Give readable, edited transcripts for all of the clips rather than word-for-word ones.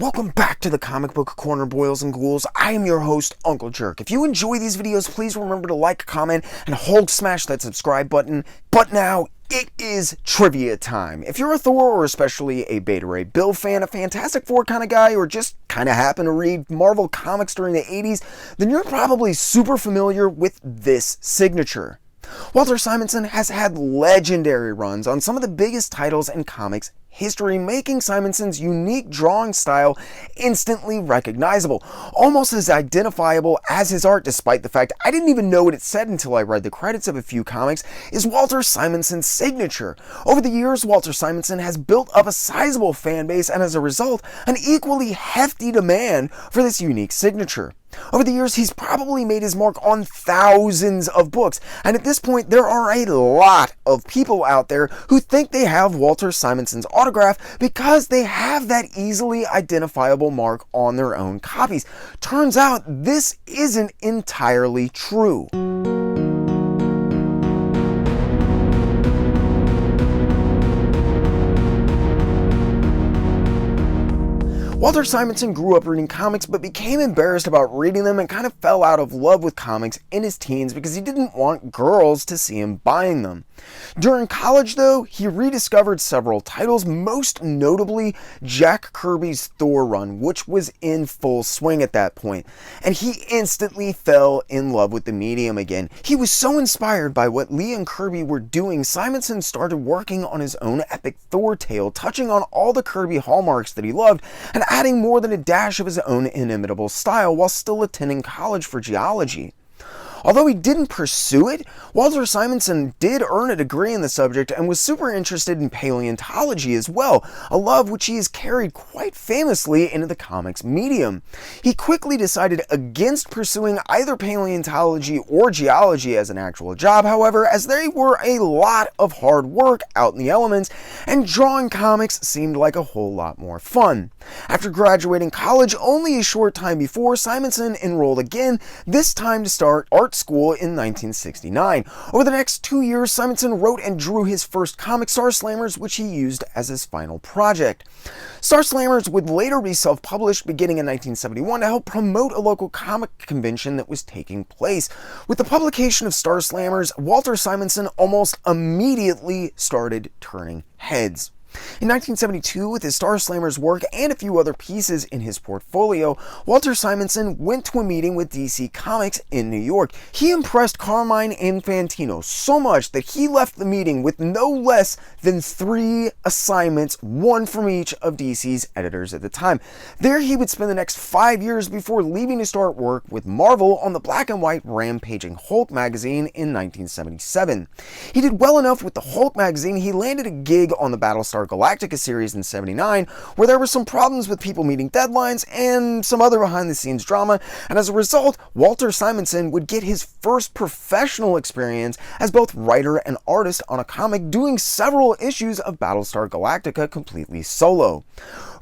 Welcome back to the Comic Book Corner, boils and ghouls. I am your host, Uncle Jerk. If you enjoy these videos, please remember to like, comment, and Hulk smash that subscribe button. But now, it is trivia time. If you're a Thor, or especially a Beta Ray Bill fan, a Fantastic Four kind of guy, or just kind of happen to read Marvel comics during the 80s, then you're probably super familiar with this signature. Walter Simonson has had legendary runs on some of the biggest titles in comics history, making Simonson's unique drawing style instantly recognizable, almost as identifiable as his art, despite the fact I didn't even know what it said until I read the credits of a few comics, is Walter Simonson's signature. Over the years, Walter Simonson has built up a sizable fan base and as a result, an equally hefty demand for this unique signature. Over the years, he's probably made his mark on thousands of books, and at this point, there are a lot of people out there who think they have Walter Simonson's autograph because they have that easily identifiable mark on their own copies. Turns out, this isn't entirely true. Walter Simonson grew up reading comics but became embarrassed about reading them and kind of fell out of love with comics in his teens because he didn't want girls to see him buying them. During college, though, he rediscovered several titles, most notably Jack Kirby's Thor run, which was in full swing at that point, and he instantly fell in love with the medium again. He was so inspired by what Lee and Kirby were doing, Simonson started working on his own epic Thor tale, touching on all the Kirby hallmarks that he loved, and adding more than a dash of his own inimitable style while still attending college for geology. Although he didn't pursue it, Walter Simonson did earn a degree in the subject and was super interested in paleontology as well, a love which he has carried quite famously into the comics medium. He quickly decided against pursuing either paleontology or geology as an actual job, however, as they were a lot of hard work out in the elements, and drawing comics seemed like a whole lot more fun. After graduating college only a short time before, Simonson enrolled again, this time to start art school in 1969. Over the next 2 years, Simonson wrote and drew his first comic, Star Slammers, which he used as his final project. Star Slammers would later be self-published beginning in 1971 to help promote a local comic convention that was taking place. With the publication of Star Slammers, Walter Simonson almost immediately started turning heads. In 1972, with his Star Slammers work and a few other pieces in his portfolio, Walter Simonson went to a meeting with DC Comics in New York. He impressed Carmine Infantino so much that he left the meeting with no less than 3 assignments, one from each of DC's editors at the time. There he would spend the next 5 years before leaving to start work with Marvel on the black and white rampaging Hulk magazine in 1977. He did well enough with the Hulk magazine, he landed a gig on the Battlestar Galactica series in '79, where there were some problems with people meeting deadlines and some other behind-the-scenes drama, and as a result, Walter Simonson would get his first professional experience as both writer and artist on a comic, doing several issues of Battlestar Galactica completely solo.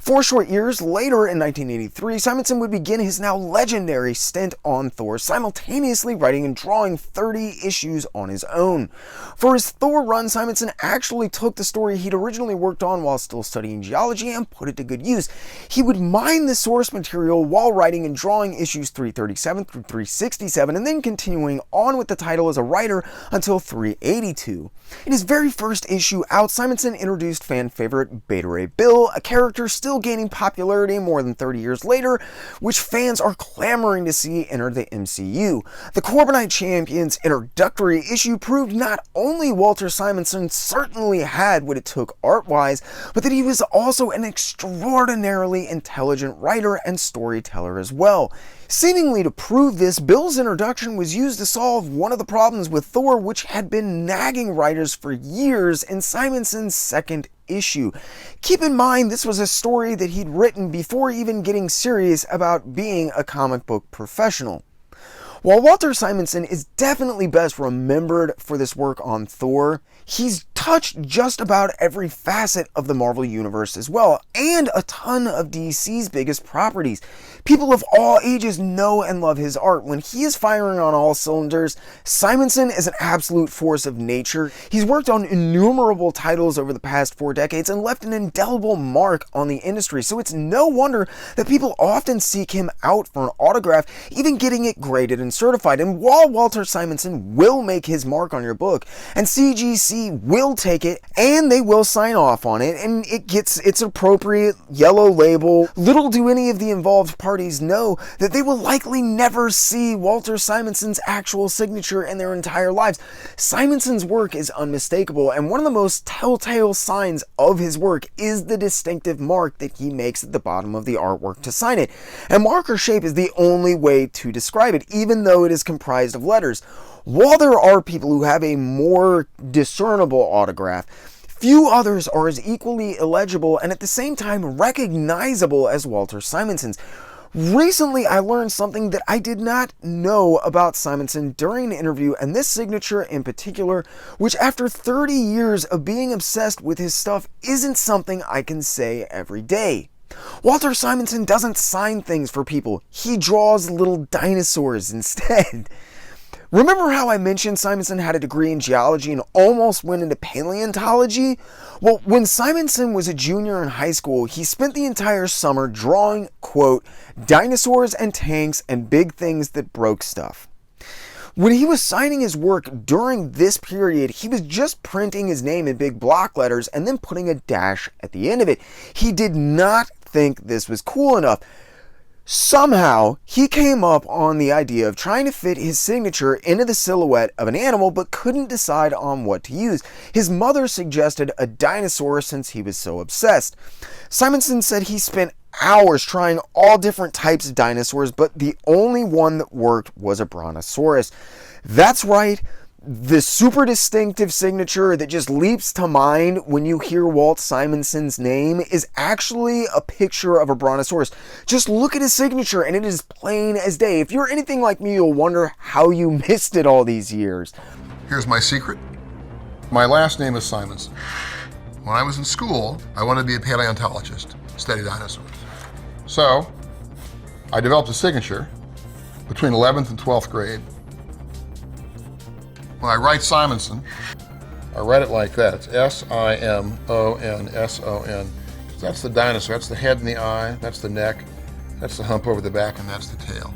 4 short years later, in 1983, Simonson would begin his now legendary stint on Thor, simultaneously writing and drawing 30 issues on his own. For his Thor run, Simonson actually took the story he'd originally worked on while still studying geology and put it to good use. He would mine the source material while writing and drawing issues 337 through 367, and then continuing on with the title as a writer until 382. In his very first issue out, Simonson introduced fan favorite Beta Ray Bill, a character still gaining popularity more than 30 years later, which fans are clamoring to see enter the MCU. The Corbinite Champion's introductory issue proved not only Walter Simonson certainly had what it took art-wise, but that he was also an extraordinarily intelligent writer and storyteller as well. Seemingly to prove this, Bill's introduction was used to solve one of the problems with Thor, which had been nagging writers for years in Simonson's second issue. Keep in mind, this was a story that he'd written before even getting serious about being a comic book professional. While Walter Simonson is definitely best remembered for this work on Thor, he's touched just about every facet of the Marvel Universe as well, and a ton of DC's biggest properties. People of all ages know and love his art. When he is firing on all cylinders, Simonson is an absolute force of nature. He's worked on innumerable titles over the past 4 decades and left an indelible mark on the industry, so it's no wonder that people often seek him out for an autograph, even getting it graded and certified. And while Walter Simonson will make his mark on your book, and CGC will take it, and they will sign off on it, and it gets its appropriate yellow label, little do any of the involved parties know that they will likely never see Walter Simonson's actual signature in their entire lives. Simonson's work is unmistakable, and one of the most telltale signs of his work is the distinctive mark that he makes at the bottom of the artwork to sign it. And marker shape is the only way to describe it, even though it is comprised of letters. While there are people who have a more discernible autograph, few others are as equally illegible and at the same time recognizable as Walter Simonson's. Recently, I learned something that I did not know about Simonson during an interview, and this signature in particular, which after 30 years of being obsessed with his stuff isn't something I can say every day. Walter Simonson doesn't sign things for people. He draws little dinosaurs instead. Remember how I mentioned Simonson had a degree in geology and almost went into paleontology? Well, when Simonson was a junior in high school, he spent the entire summer drawing, quote, dinosaurs and tanks and big things that broke stuff. When he was signing his work during this period, he was just printing his name in big block letters and then putting a dash at the end of it. He did not think this was cool enough. Somehow, he came up on the idea of trying to fit his signature into the silhouette of an animal, but couldn't decide on what to use. His mother suggested a dinosaur since he was so obsessed. Simonson said he spent hours trying all different types of dinosaurs, but the only one that worked was a brontosaurus. That's right. The super distinctive signature that just leaps to mind when you hear Walt Simonson's name is actually a picture of a brontosaurus. Just look at his signature and it is plain as day. If you're anything like me, you'll wonder how you missed it all these years. Here's my secret. My last name is Simonson. When I was in school, I wanted to be a paleontologist, study dinosaurs. So, I developed a signature between 11th and 12th grade. When I write Simonson, I write it like that. It's S-I-M-O-N-S-O-N. That's the dinosaur. That's the head and the eye. That's the neck. That's the hump over the back, and that's the tail.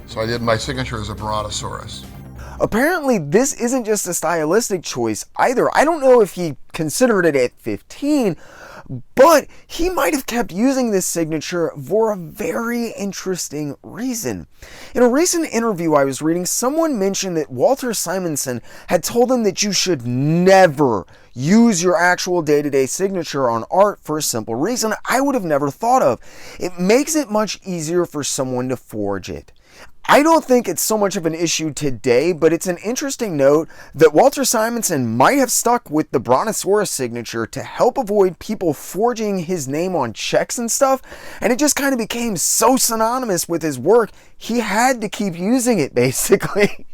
So I did my signature as a brontosaurus. Apparently, this isn't just a stylistic choice either. I don't know if he considered it at 15, but he might have kept using this signature for a very interesting reason. In a recent interview I was reading, someone mentioned that Walter Simonson had told him that you should never use your actual day-to-day signature on art for a simple reason I would have never thought of. It makes it much easier for someone to forge it. I don't think it's so much of an issue today, but it's an interesting note that Walter Simonson might have stuck with the Brontosaurus signature to help avoid people forging his name on checks and stuff, and it just kind of became so synonymous with his work, he had to keep using it, basically.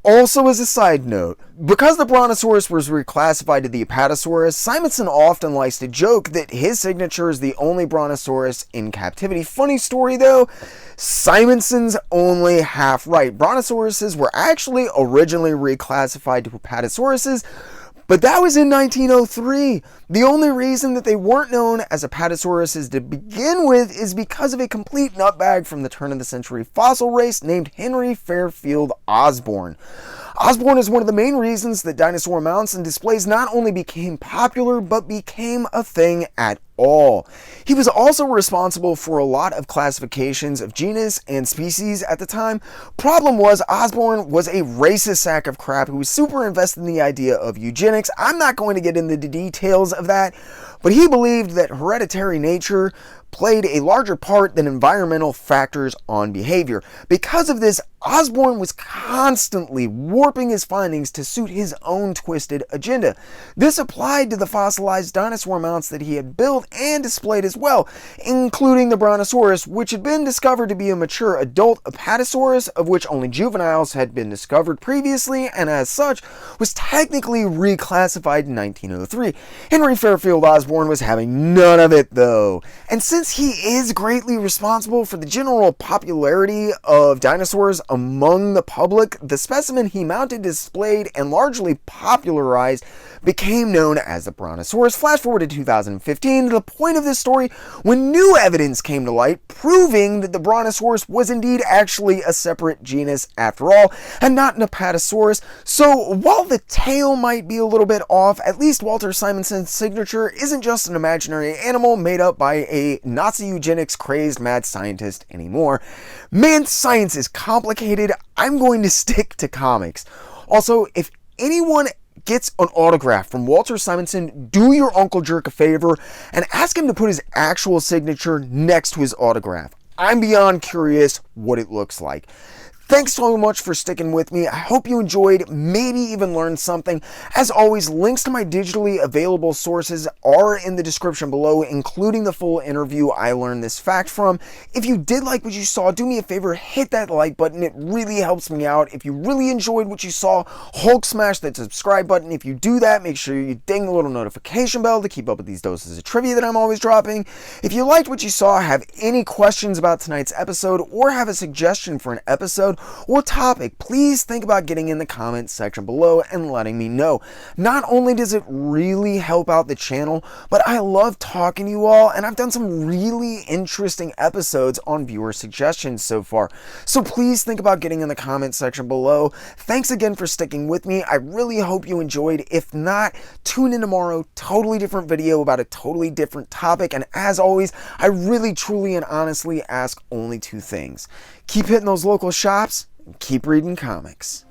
Also, as a side note, because the Brontosaurus was reclassified to the Apatosaurus, Simonson often likes to joke that his signature is the only Brontosaurus in captivity. Funny story though, Simonson's only half right. Brontosauruses were actually originally reclassified to Apatosauruses, but that was in 1903. The only reason that they weren't known as Apatosauruses to begin with is because of a complete nutbag from the turn of the century fossil race named Henry Fairfield Osborn. Osborn is one of the main reasons that dinosaur mounts and displays not only became popular, but became a thing at all. He was also responsible for a lot of classifications of genus and species at the time. Problem was, Osborn was a racist sack of crap who was super invested in the idea of eugenics. I'm not going to get into the details of that, but he believed that hereditary nature played a larger part than environmental factors on behavior. Because of this, Osborn was constantly warping his findings to suit his own twisted agenda. This applied to the fossilized dinosaur mounts that he had built and displayed as well, including the Brontosaurus, which had been discovered to be a mature adult Apatosaurus, of which only juveniles had been discovered previously, and as such was technically reclassified in 1903. Henry Fairfield Osborn was having none of it though. And since he is greatly responsible for the general popularity of dinosaurs among the public, the specimen he mounted, displayed, and largely popularized became known as the Brontosaurus. Flash forward to 2015, to the point of this story when new evidence came to light proving that the Brontosaurus was indeed actually a separate genus after all, and not an Apatosaurus. So while the tail might be a little bit off, at least Walter Simonson's signature isn't just an imaginary animal made up by a Nazi eugenics crazed mad scientist anymore. Man, science is complicated. I'm going to stick to comics. Also, if anyone gets an autograph from Walter Simonson, do your Uncle Jerk a favor and ask him to put his actual signature next to his autograph. I'm beyond curious what it looks like. Thanks so much for sticking with me. I hope you enjoyed, maybe even learned something. As always, links to my digitally available sources are in the description below, including the full interview I learned this fact from. If you did like what you saw, do me a favor, hit that like button. It really helps me out. If you really enjoyed what you saw, Hulk smash that subscribe button. If you do that, make sure you ding the little notification bell to keep up with these doses of trivia that I'm always dropping. If you liked what you saw, have any questions about tonight's episode, or have a suggestion for an episode or topic, please think about getting in the comments section below and letting me know. Not only does it really help out the channel, but I love talking to you all, and I've done some really interesting episodes on viewer suggestions so far. So please think about getting in the comments section below. Thanks again for sticking with me. I really hope you enjoyed. If not, tune in tomorrow, totally different video about a totally different topic. And as always, I really, truly, and honestly ask only two things. Keep hitting those local shops, and keep reading comics.